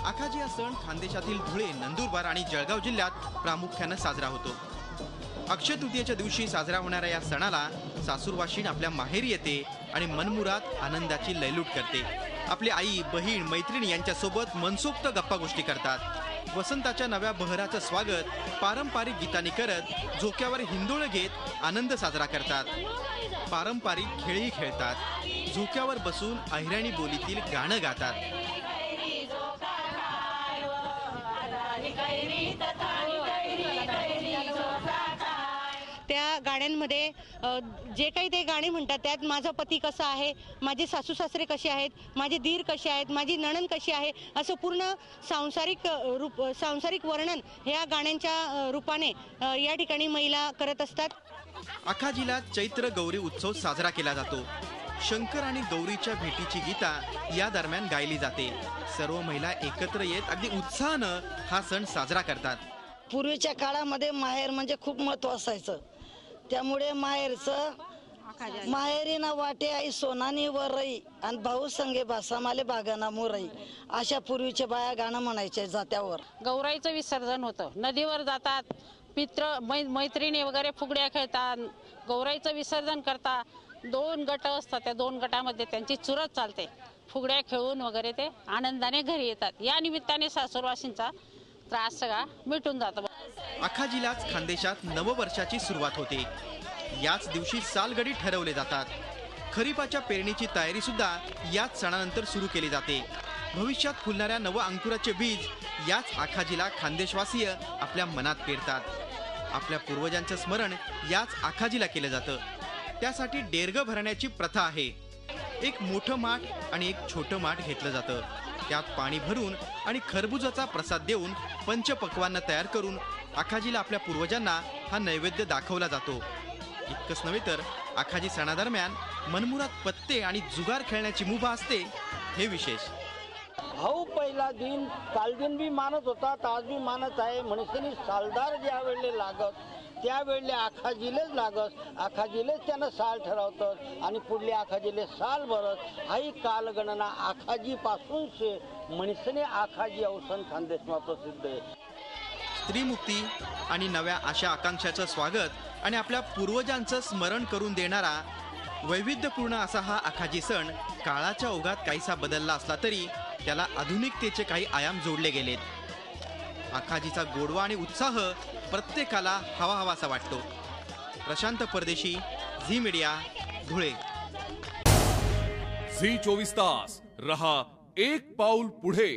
आखाजी हा सण खानदेशातील धुळे, नंदुरबार आणि जळगाव जिल्ह्यात प्रामुख्याने साजरा होतो। अक्षय तृतीयेच्या दिवशी साजरा होणाऱ्या या सणाला सासूरवाशीण आपल्या माहेरी येते आणि मनमुराद आनंदाची लयलूट करते। आपली आई, बहीण, मैत्रिणी यांच्यासोबत मनसोक्त गप्पा गोष्टी करतात। वसंताच्या नव्या बहराचं स्वागत पारंपरिक गीतांनी करत झोक्यावर हिंदोळ घेत आनंद साजरा करतात। पारंपरिक खेळही खेळतात। झोक्यावर बसून अहिराणी बोलीतील गाणं गातात। त्या गाण्यांमध्ये जे काही ते गाणी म्हणतात त्यात माझा पती कसा आहे, माझे सासू सासरे कसे आहेत, माझे दीर कसे आहेत, माझी नणंद कशी आहे, असं पूर्ण सांसारिक वर्णन ह्या गाण्यांच्या रूपाने या ठिकाणी महिला करत असतात। आखाजीला चैत्र गौरी उत्सव साजरा केला जातो। शंकर आणि गौरीच्या भेटीची गीता या दरम्यान गायली जाते। सर्व महिला एकत्र येत अगदी उत्साहानं हा सण साजरा करतात। पूर्वीच्या काळामध्ये माहेर म्हणजे खूप महत्त्व असायचं, त्यामुळे माहेरी ना वाटे आई सोनानी वरई आणि भाऊ संगे बासामाले बागाना मोरई, अशा पूर्वीच्या बाया गाणं म्हणायचे जात्यावर। गौराईचं विसर्जन होतं, नदीवर जातात, मैत्रिणी वगैरे फुगड्या खेळतात, गौराईचं विसर्जन करतात। 2 गट असतात, त्या 2 गटामध्ये त्यांची चुरत चालते। फुगड्या खेळून वगैरे ते आनंदाने घरी येतात। या निमित्ताने सासूरवाशींचा त्रास सगळा मिटून जातो। आखाजीलाच खानदेशात नववर्षाची सुरुवात होते। याच दिवशी सालगडी ठरवले जातात। खरीपाच्या पेरणीची तयारी सुद्धा याच सणानंतर सुरू केली जाते। भविष्यात फुलणाऱ्या नव अंकुराचे बीज याच आखाजीला खानदेशवासीय आपल्या मनात पेरतात। आपल्या पूर्वजांचं स्मरण याच आखाजीला केलं जातं। त्यासाठी डेरगं भरण्याची प्रथा आहे। एक मोठं माठ आणि एक छोटं माठ घेतलं जातं। त्यात पाणी भरून आणि खरबुजाचा प्रसाद देऊन पंचपक्वान्न तयार करून आखाजीला आपल्या पूर्वजांना हा नैवेद्य दाखवला जातो। इतकंच नव्हे तर आखाजी सणादरम्यान मनमुराद पत्ते आणि जुगार खेळण्याची मुभा असते, हे विशेष। भाऊ पहिला दिन काल दिन भी मानत होता, आज भी मानत आहे। म्हणून सालदार ज्या वेळेला लागत त्यावेळेला आखाजीलेच लागत, आखाजीलेच त्यानं साल ठरवतात आणि पुढले आखाजीले साल भरत। हाही कालगणना आखाजी पासून से म्हणसने आखाजी अवसन खानदेशमा प्रसिद्ध आहे। स्त्रीमुक्ती आणि नव्या आशा आकांक्षाचं स्वागत आणि आपल्या पूर्वजांचं स्मरण करून देणारा वैविध्यपूर्ण असा हा आखाजी सण काळाच्या ओघात काहीसा बदलला असला तरी त्याला आधुनिकतेचे काही आयाम जोडले गेलेत। आखाजीचा गोडवा आणि उत्साह प्रत्येकाला हवाहवासा वाटतो। प्रशांत परदेशी, झी मीडिया, धुळे। झी 24 तास रहा एक पाऊल पुढे।